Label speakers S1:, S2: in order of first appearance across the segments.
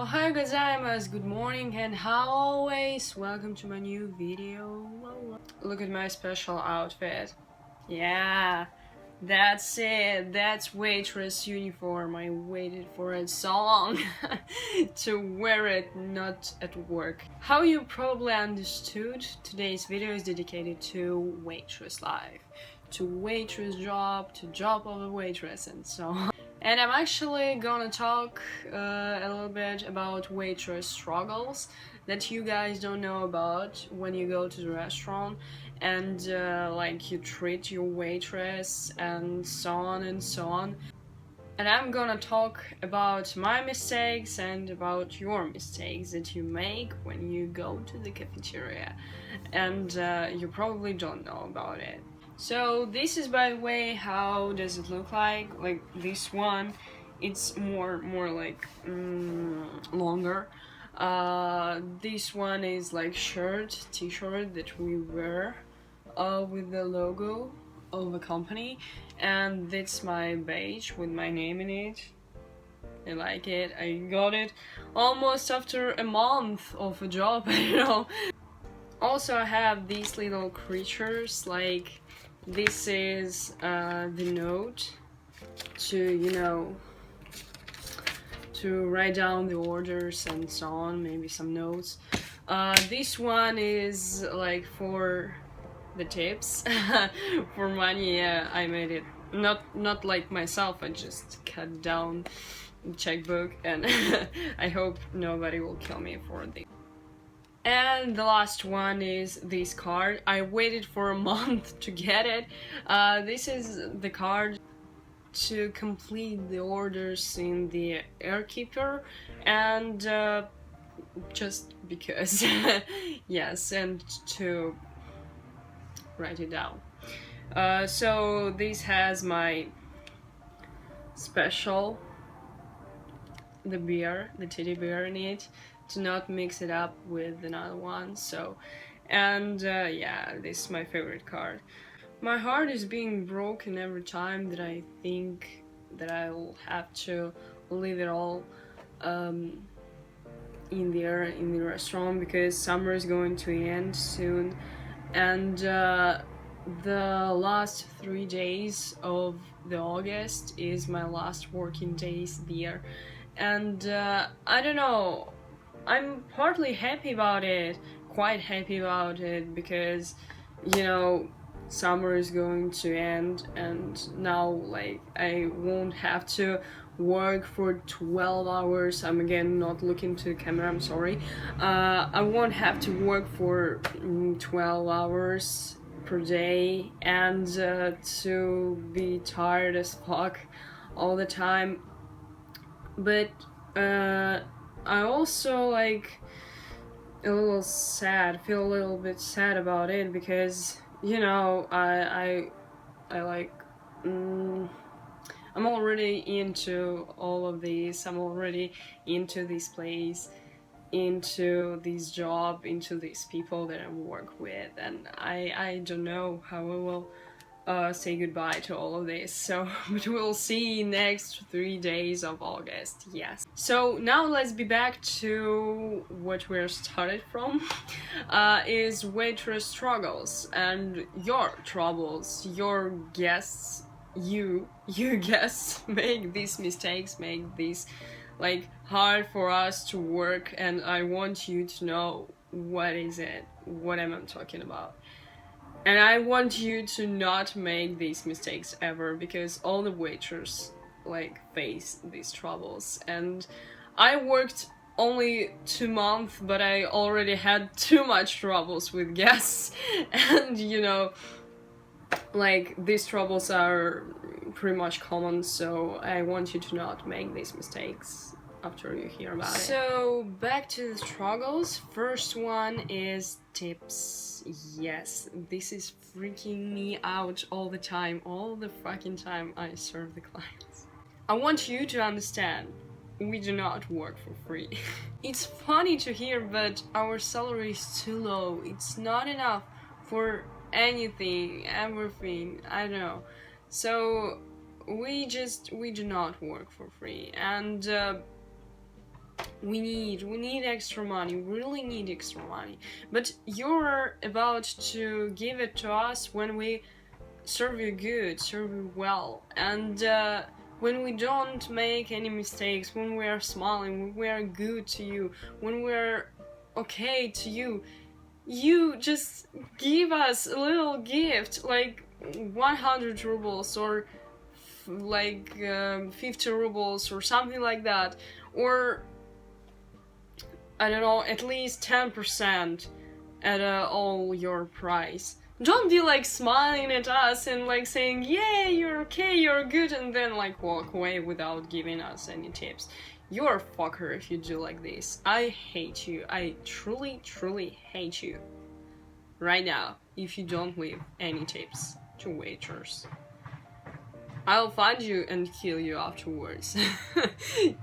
S1: Ohayou gozaimasu, good morning, and how always, welcome to my new video. Look at my special outfit. Yeah, that's it, that's Waitress uniform. I waited for it so long to wear it, not at work. How you probably understood, today's video is dedicated to waitress life, to waitress job, to job of a waitress, and so on. And I'm actually gonna talk a little bit about waitress struggles that you guys don't know about when you go to the restaurant and like you treat your waitress and so on and so on. And I'm gonna talk about my mistakes and about your mistakes that you make when you go to the cafeteria and you probably don't know about it. So this is, by the way, how does it look like this one. It's more like longer. This one is like t-shirt that we wear with the logo of a company, and that's my badge with my name in it. I like it. I got it almost after a month of a job, you know. Also, I have these little creatures, like this is the note to, you know, to write down the orders and so on, maybe some notes. This one is like for the tips, for money. Yeah, I made it not like myself, I just cut down the checkbook, and I hope nobody will kill me for this. And the last one is this card. I waited for a month to get it. This is the card to complete the orders in the airkeeper, and just because yes, and to write it down. So this has my special, the teddy bear in it, to not mix it up with another one. So, and yeah, this is my favorite card. My heart is being broken every time that I think that I'll have to leave it all in the restaurant, because summer is going to end soon, and the last 3 days of the August is my last working days there, and I don't know, I'm partly happy about it, quite happy about it, because, you know, summer is going to end, and now like I won't have to work for 12 hours. I'm again not looking to the camera, I'm sorry. I won't have to work for 12 hours per day and to be tired as fuck all the time. But I also like feel a little bit sad about it, because, you know, I like I'm already into all of these. I'm already into this place, into this job, into these people that I work with, and I don't know how I will say goodbye to all of this. So, but we'll see next 3 days of August, yes. So now let's be back to what we're started from, is waitress struggles and your troubles, your guests, you guests make these mistakes, make these like hard for us to work, and I want you to know what am I talking about. And I want you to not make these mistakes ever, because all the waiters like face these troubles. And I worked only 2 months, but I already had too much troubles with guests, and you know, like these troubles are pretty much common, so I want you to not make these mistakes after you hear about it. So back to the struggles. First one is tips. Yes, this is freaking me out all the time, all the fucking time I serve the clients. I want you to understand, we do not work for free. It's funny to hear, but our salary is too low. It's not enough for anything, everything, I don't know. So we do not work for free, and we need extra money, we really need extra money. But you're about to give it to us when we serve you good, serve you well, and when we don't make any mistakes, when we are smiling, when we are good to you, when we're okay to you, you just give us a little gift, like 100 rubles or like 50 rubles or something like that, or I don't know, at least 10% at all your price. Don't be like smiling at us and like saying, yeah, you're okay, you're good, and then like walk away without giving us any tips. You're a fucker if you do like this. I hate you. I truly, truly hate you. Right now, if you don't leave any tips to waiters. I'll find you and kill you afterwards.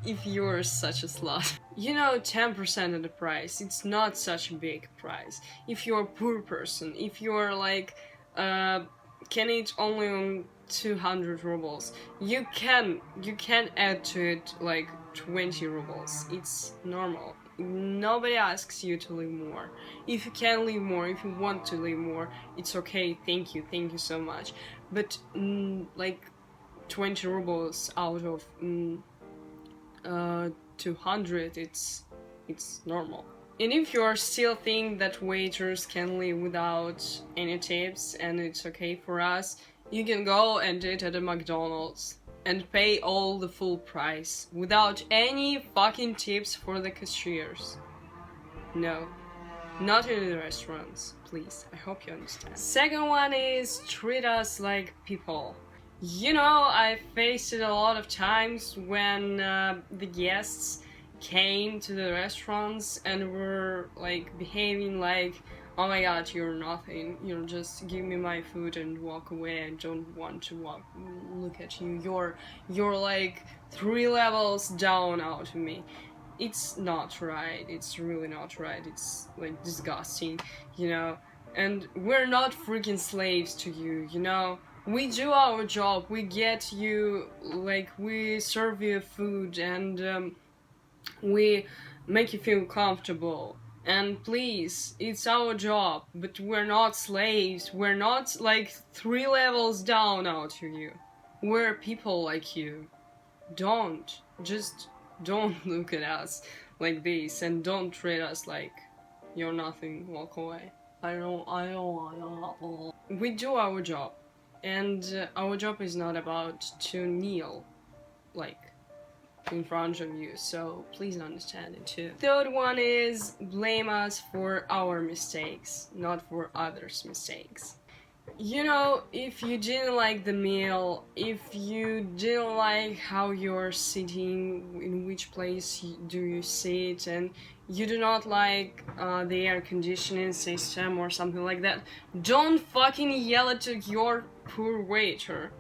S1: If you're such a slut. You know, 10% of the price, it's not such a big price. If you're a poor person, if you're like, can eat only on 200 rubles, you can add to it like 20 rubles. It's normal. Nobody asks you to leave more. If you can leave more, if you want to leave more, it's okay, thank you so much. But, like, 20 rubles out of 200, it's normal. And if you are still think that waiters can live without any tips and it's okay for us, you can go and eat at a McDonald's and pay all the full price without any fucking tips for the cashiers. No, not in the restaurants, please. I hope you understand. Second one is treat us like people. You know, I faced it a lot of times when the guests came to the restaurants and were like behaving like, oh my god, you're nothing, you're just give me my food and walk away, I don't want to look at you, you're like 3 levels down out of me. It's not right, it's really not right, it's like disgusting, you know, and we're not freaking slaves to you, you know. We do our job, we get you, like, we serve you food and we make you feel comfortable. And please, it's our job, but we're not slaves, we're not like 3 levels down out of you. We're people like you. Just don't look at us like this and don't treat us like you're nothing, walk away. I don't. We do our job. And our job is not about to kneel, like, in front of you, so please understand it too. Third one is blame us for our mistakes, not for others' mistakes. You know, if you didn't like the meal, if you didn't like how you're sitting, in which place do you sit, and you do not like the air conditioning system or something like that, don't fucking yell at your poor waiter.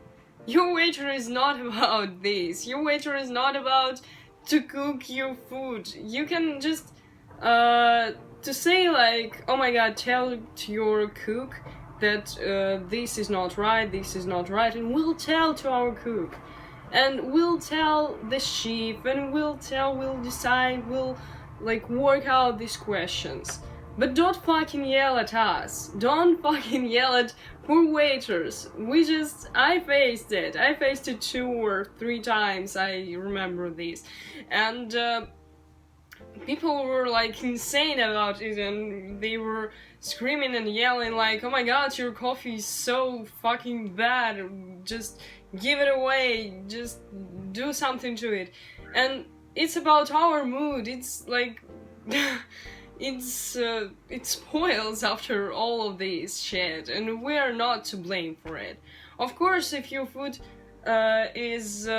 S1: Your waiter is not about this. Your waiter is not about to cook your food. You can just to say like, oh my god, tell to your cook that this is not right, and we'll tell to our cook, and we'll tell the chef, and we'll decide, we'll like work out these questions. But don't fucking yell at us. Don't fucking yell at poor waiters. I faced it 2 or 3 times, I remember this. And people were like insane about it, and they were screaming and yelling like, oh my god, your coffee is so fucking bad, just give it away, just do something to it. And it's about our mood, it's like it spoils after all of this shit, and we are not to blame for it. Of course, if your food is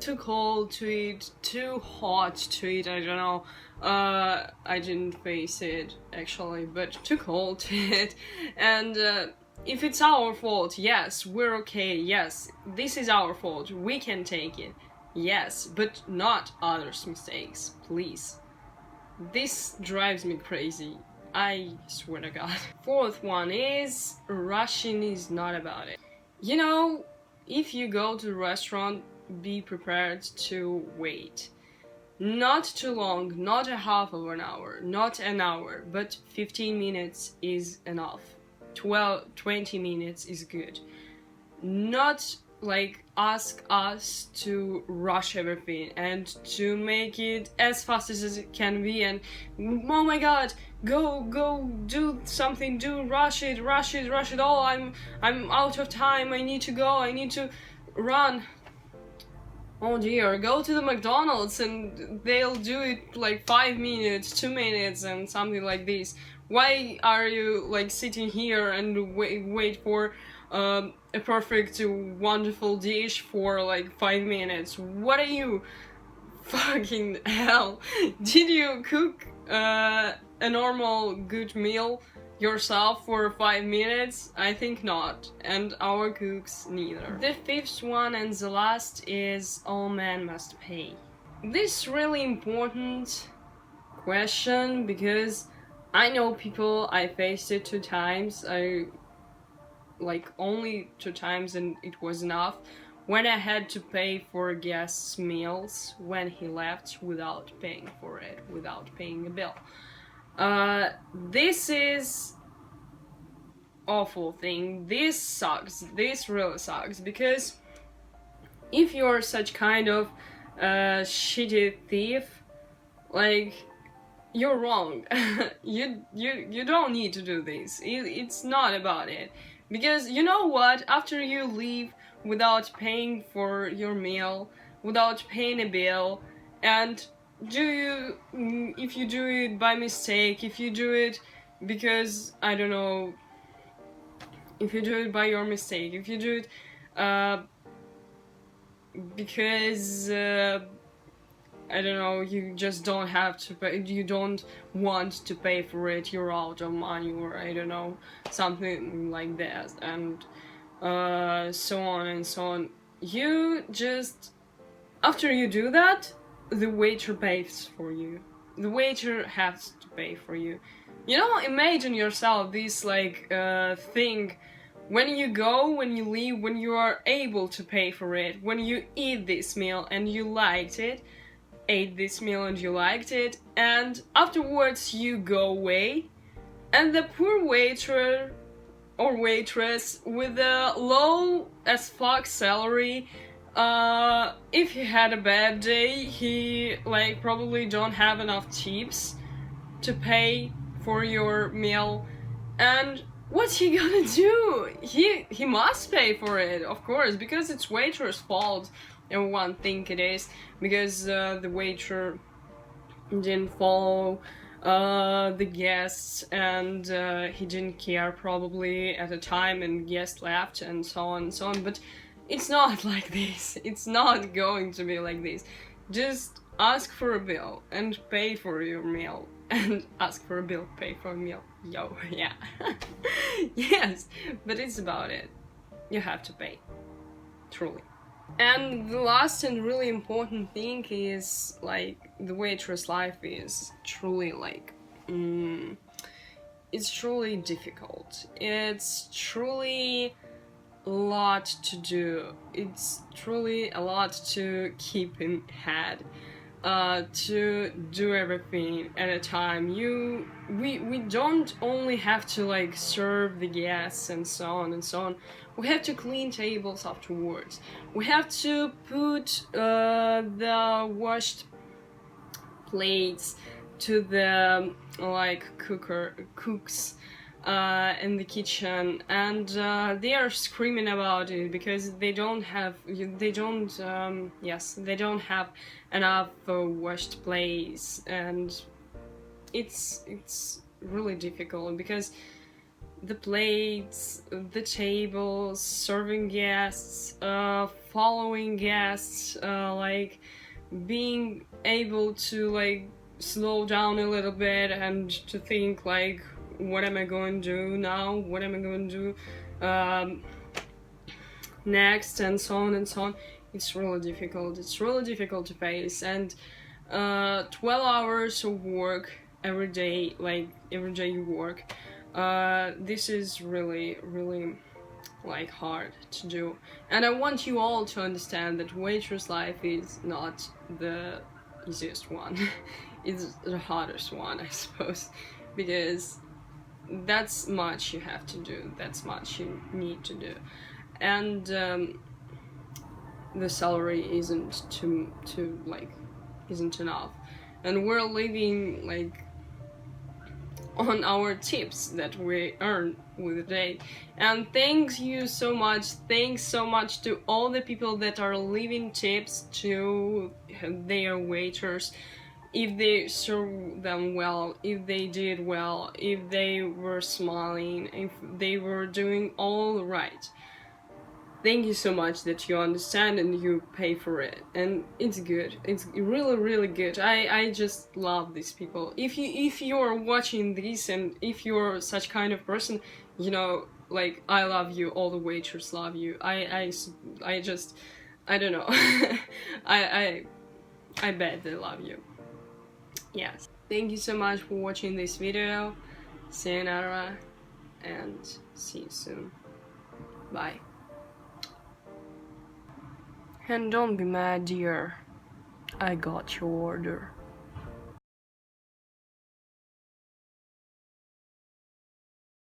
S1: too cold to eat, too hot to eat, I don't know, I didn't face it actually, but too cold to eat, and if it's our fault, yes, we're okay, yes, this is our fault, we can take it, yes, but not others' mistakes, please. This drives me crazy, I swear to god. Fourth one is, rushing is not about it. You know, if you go to a restaurant, be prepared to wait. Not too long, not a half of an hour, not an hour, but 15 minutes is enough. 20 minutes is good. Not like ask us to rush everything and to make it as fast as it can be, and oh my god, go do something, rush it, oh, I'm out of time, I need to go, I need to run. Oh dear, go to the McDonald's and they'll do it like 5 minutes, 2 minutes and something like this. Why are you like sitting here and wait for a perfect, wonderful dish for like 5 minutes? What are you? Fucking hell. Did you cook a normal good meal yourself for 5 minutes? I think not, and our cooks neither. The fifth one and the last is all men must pay. This really important question because I know people, I faced it 2 times, like only 2 times and it was enough, when I had to pay for a guest's meals when he left without paying for it, without paying a bill. This is awful thing. This sucks. This really sucks because if you're such kind of shitty thief, like, you're wrong. you don't need to do this. It's not about it. Because you know what? After you leave without paying for your meal, without paying a bill, and if you do it by mistake, if you do it because, I don't know, if you do it by your mistake, if you do it because I don't know, you just don't have to pay, you don't want to pay for it, you're out of money, or I don't know, something like that, and so on and so on. You just, after you do that, the waiter pays for you. The waiter has to pay for you. You know, imagine yourself this like thing when you go, when you leave, when you are able to pay for it, when you eat this meal and you liked it, ate this meal and you liked it, and afterwards you go away, and the poor waiter or waitress with a low as fuck salary, if he had a bad day, he like probably don't have enough tips to pay for your meal, and what's he gonna do? He must pay for it, of course, because it's waitress' fault. Everyone think it is, because the waiter didn't follow the guests, and he didn't care probably at the time, and guests left, and so on and so on. But it's not like this. It's not going to be like this. Just ask for a bill and pay for your meal, and ask for a bill, pay for a meal. Yo, yeah. Yes, but it's about it. You have to pay. Truly. And the last and really important thing is, like, the waitress life is truly, like, it's truly difficult. It's truly a lot to do. It's truly a lot to keep in head. To do everything at a time. We don't only have to like serve the guests and so on and so on. We have to clean tables afterwards. We have to put the washed plates to the like cooks in the kitchen, and they are screaming about it because they don't have enough washed plates, and it's really difficult because the plates, the tables, serving guests, following guests, like being able to like slow down a little bit and to think like, what am I going to do now? What am I going to do next? And so on and so on. It's really difficult. It's really difficult to face. And 12 hours of work every day, like every day you work, this is really, really like hard to do. And I want you all to understand that waitress life is not the easiest one. It's the hardest one, I suppose, because that's much you have to do, that's much you need to do, and the salary isn't enough, and we're living like on our tips that we earn with the day. And thanks so much to all the people that are leaving tips to their waiters, if they served them well, if they did well, if they were smiling, if they were doing all right. Thank you so much that you understand and you pay for it, and it's good. It's really, really good. I just love these people. If you're watching this and if you're such kind of person, you know, like, I love you. All the waiters love you. I just, I don't know. I bet they love you. Yes. Thank you so much for watching this video. Sayonara, and see you soon. Bye. And don't be mad, dear. I got your order.